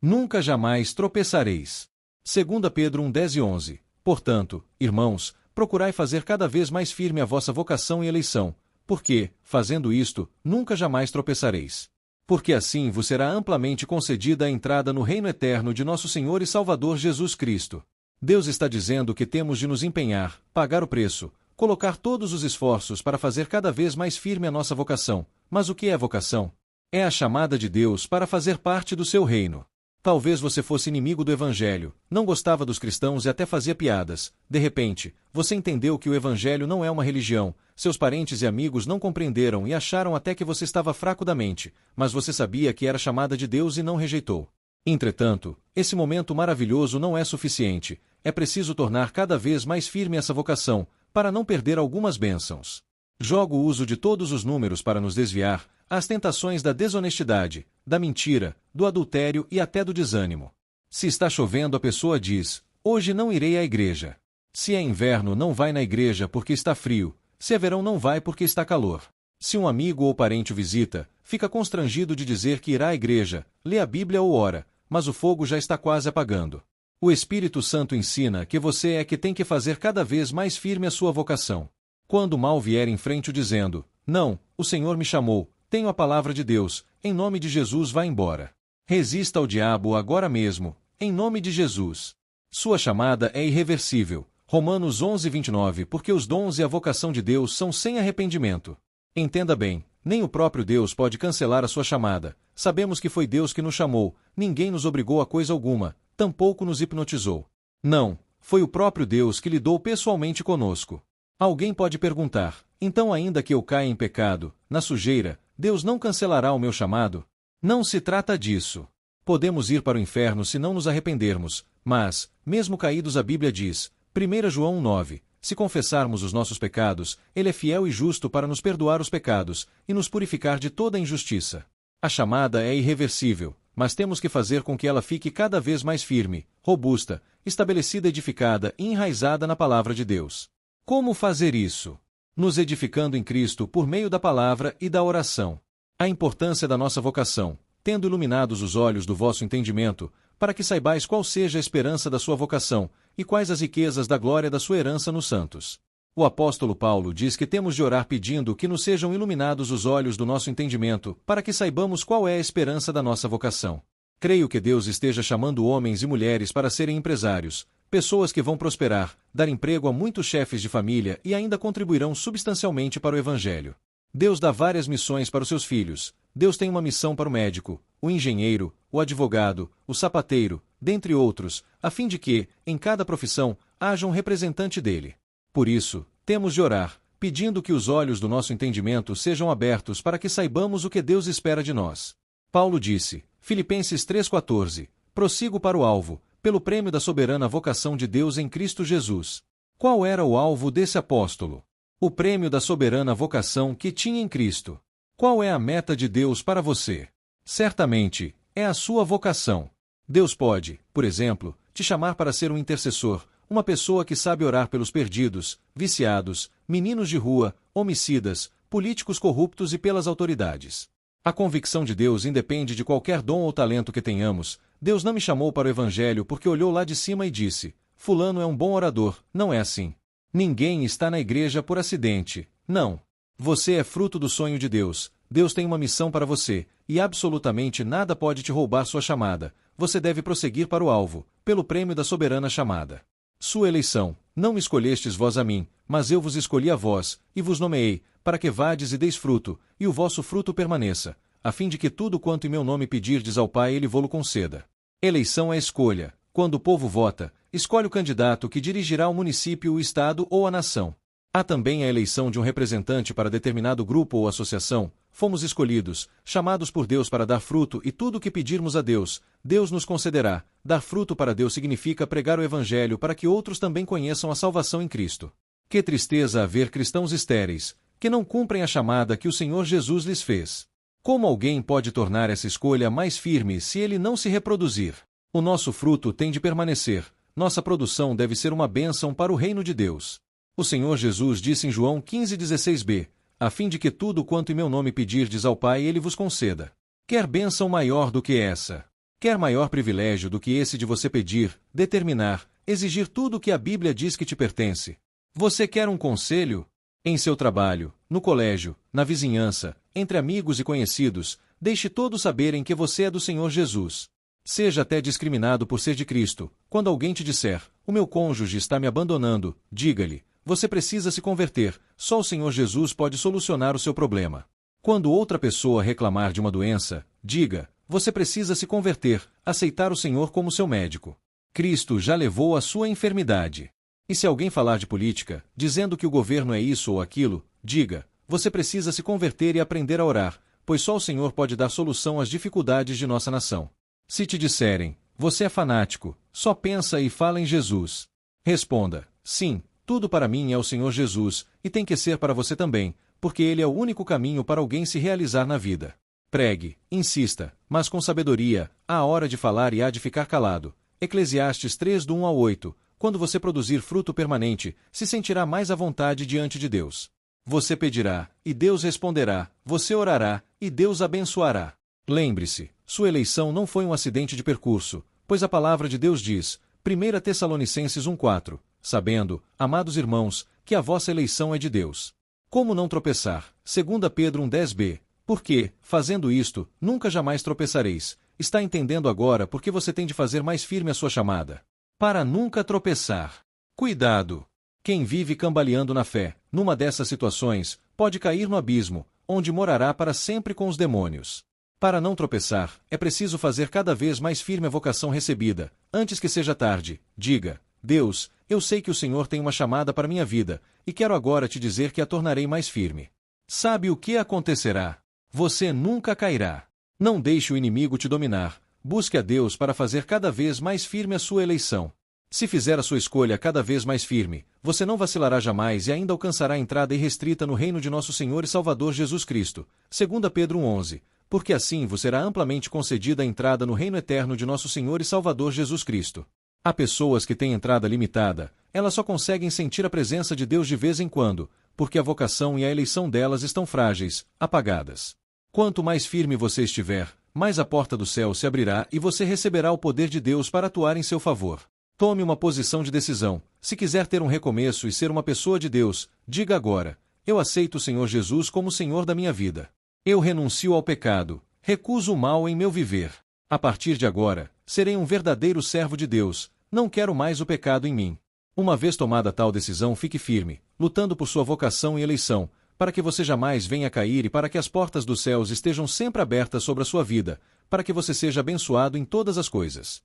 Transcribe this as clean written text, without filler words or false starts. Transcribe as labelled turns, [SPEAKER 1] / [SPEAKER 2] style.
[SPEAKER 1] Nunca jamais tropeçareis. 2 Pedro 1:10 e 11. Portanto, irmãos, procurai fazer cada vez mais firme a vossa vocação e eleição, porque, fazendo isto, nunca jamais tropeçareis. Porque assim vos será amplamente concedida a entrada no reino eterno de nosso Senhor e Salvador Jesus Cristo. Deus está dizendo que temos de nos empenhar, pagar o preço, colocar todos os esforços para fazer cada vez mais firme a nossa vocação. Mas o que é vocação? É a chamada de Deus para fazer parte do seu reino. Talvez você fosse inimigo do Evangelho, não gostava dos cristãos e até fazia piadas. De repente, você entendeu que o Evangelho não é uma religião, seus parentes e amigos não compreenderam e acharam até que você estava fraco da mente, mas você sabia que era chamada de Deus e não rejeitou. Entretanto, esse momento maravilhoso não é suficiente, é preciso tornar cada vez mais firme essa vocação, para não perder algumas bênçãos. Joga o uso de todos os números para nos desviar, às tentações da desonestidade, da mentira, do adultério e até do desânimo. Se está chovendo, a pessoa diz: hoje não irei à igreja. Se é inverno, não vai na igreja porque está frio. Se é verão, não vai porque está calor. Se um amigo ou parente o visita, fica constrangido de dizer que irá à igreja, lê a Bíblia ou ora, mas o fogo já está quase apagando. O Espírito Santo ensina que você é que tem que fazer cada vez mais firme a sua vocação. Quando o mal vier em frente dizendo: não, o Senhor me chamou, tenho a palavra de Deus, em nome de Jesus vá embora. Resista ao diabo agora mesmo, em nome de Jesus. Sua chamada é irreversível. Romanos 11:29. Porque os dons e a vocação de Deus são sem arrependimento. Entenda bem, nem o próprio Deus pode cancelar a sua chamada. Sabemos que foi Deus que nos chamou, ninguém nos obrigou a coisa alguma, tampouco nos hipnotizou. Não, foi o próprio Deus que lidou pessoalmente conosco. Alguém pode perguntar: então, ainda que eu caia em pecado, na sujeira, Deus não cancelará o meu chamado? Não se trata disso. Podemos ir para o inferno se não nos arrependermos, mas, mesmo caídos, a Bíblia diz, 1 João 9, se confessarmos os nossos pecados, Ele é fiel e justo para nos perdoar os pecados e nos purificar de toda injustiça. A chamada é irreversível, mas temos que fazer com que ela fique cada vez mais firme, robusta, estabelecida, edificada e enraizada na palavra de Deus. Como fazer isso? Nos edificando em Cristo por meio da palavra e da oração. A importância da nossa vocação, tendo iluminados os olhos do vosso entendimento, para que saibais qual seja a esperança da sua vocação, e quais as riquezas da glória da sua herança nos santos. O apóstolo Paulo diz que temos de orar pedindo que nos sejam iluminados os olhos do nosso entendimento, para que saibamos qual é a esperança da nossa vocação. Creio que Deus esteja chamando homens e mulheres para serem empresários, pessoas que vão prosperar, dar emprego a muitos chefes de família e ainda contribuirão substancialmente para o Evangelho. Deus dá várias missões para os seus filhos. Deus tem uma missão para o médico, o engenheiro, o advogado, o sapateiro, dentre outros, a fim de que, em cada profissão, haja um representante dele. Por isso, temos de orar, pedindo que os olhos do nosso entendimento sejam abertos para que saibamos o que Deus espera de nós. Paulo disse, Filipenses 3,14, prossigo para o alvo, pelo prêmio da soberana vocação de Deus em Cristo Jesus. Qual era o alvo desse apóstolo? O prêmio da soberana vocação que tinha em Cristo. Qual é a meta de Deus para você? Certamente, é a sua vocação. Deus pode, por exemplo, te chamar para ser um intercessor, uma pessoa que sabe orar pelos perdidos, viciados, meninos de rua, homicidas, políticos corruptos e pelas autoridades. A convicção de Deus independe de qualquer dom ou talento que tenhamos. Deus não me chamou para o Evangelho porque olhou lá de cima e disse, fulano é um bom orador. Não é assim. Ninguém está na igreja por acidente. Não. Você é fruto do sonho de Deus. Deus tem uma missão para você, e absolutamente nada pode te roubar sua chamada. Você deve prosseguir para o alvo, pelo prêmio da soberana chamada. Sua eleição, não me escolhestes vós a mim, mas eu vos escolhi a vós, e vos nomeei, para que vades e deis fruto, e o vosso fruto permaneça, a fim de que tudo quanto em meu nome pedirdes ao Pai ele vô-lo conceda. Eleição é escolha. Quando o povo vota, escolhe o candidato que dirigirá o município, o estado ou a nação. Há também a eleição de um representante para determinado grupo ou associação. Fomos escolhidos, chamados por Deus para dar fruto, e tudo o que pedirmos a Deus, Deus nos concederá. Dar fruto para Deus significa pregar o Evangelho para que outros também conheçam a salvação em Cristo. Que tristeza haver cristãos estéreis, que não cumprem a chamada que o Senhor Jesus lhes fez. Como alguém pode tornar essa escolha mais firme se ele não se reproduzir? O nosso fruto tem de permanecer, nossa produção deve ser uma bênção para o reino de Deus. O Senhor Jesus disse em João 15,16b, a fim de que tudo quanto em meu nome pedirdes ao Pai ele vos conceda. Quer bênção maior do que essa? Quer maior privilégio do que esse de você pedir, determinar, exigir tudo o que a Bíblia diz que te pertence? Você quer um conselho? Em seu trabalho, no colégio, na vizinhança, entre amigos e conhecidos, deixe todos saberem que você é do Senhor Jesus. Seja até discriminado por ser de Cristo. Quando alguém te disser, o meu cônjuge está me abandonando, diga-lhe, você precisa se converter, só o Senhor Jesus pode solucionar o seu problema. Quando outra pessoa reclamar de uma doença, diga, você precisa se converter, aceitar o Senhor como seu médico. Cristo já levou a sua enfermidade. E se alguém falar de política, dizendo que o governo é isso ou aquilo, diga, você precisa se converter e aprender a orar, pois só o Senhor pode dar solução às dificuldades de nossa nação. Se te disserem, você é fanático, só pensa e fala em Jesus. Responda, sim, tudo para mim é o Senhor Jesus, e tem que ser para você também, porque Ele é o único caminho para alguém se realizar na vida. Pregue, insista, mas com sabedoria, há hora de falar e há de ficar calado. Eclesiastes 3 do 1 ao 8. Quando você produzir fruto permanente, se sentirá mais à vontade diante de Deus. Você pedirá, e Deus responderá, você orará, e Deus abençoará. Lembre-se, sua eleição não foi um acidente de percurso, pois a palavra de Deus diz, 1 Tessalonicenses 1:4, sabendo, amados irmãos, que a vossa eleição é de Deus. Como não tropeçar? 2 Pedro 1:10b, porque, fazendo isto, nunca jamais tropeçareis. Está entendendo agora por que você tem de fazer mais firme a sua chamada? Para nunca tropeçar. Cuidado! Quem vive cambaleando na fé, numa dessas situações, pode cair no abismo, onde morará para sempre com os demônios. Para não tropeçar, é preciso fazer cada vez mais firme a vocação recebida, antes que seja tarde. Diga, Deus, eu sei que o Senhor tem uma chamada para minha vida, e quero agora te dizer que a tornarei mais firme. Sabe o que acontecerá? Você nunca cairá. Não deixe o inimigo te dominar. Busque a Deus para fazer cada vez mais firme a sua eleição. Se fizer a sua escolha cada vez mais firme, você não vacilará jamais e ainda alcançará a entrada irrestrita no reino de nosso Senhor e Salvador Jesus Cristo. 2 Pedro 1:11. Porque assim vos será amplamente concedida a entrada no reino eterno de nosso Senhor e Salvador Jesus Cristo. Há pessoas que têm entrada limitada, elas só conseguem sentir a presença de Deus de vez em quando, porque a vocação e a eleição delas estão frágeis, apagadas. Quanto mais firme você estiver, mais a porta do céu se abrirá e você receberá o poder de Deus para atuar em seu favor. Tome uma posição de decisão. Se quiser ter um recomeço e ser uma pessoa de Deus, diga agora, eu aceito o Senhor Jesus como Senhor da minha vida. Eu renuncio ao pecado, recuso o mal em meu viver. A partir de agora, serei um verdadeiro servo de Deus, não quero mais o pecado em mim. Uma vez tomada tal decisão, fique firme, lutando por sua vocação e eleição, para que você jamais venha a cair e para que as portas dos céus estejam sempre abertas sobre a sua vida, para que você seja abençoado em todas as coisas.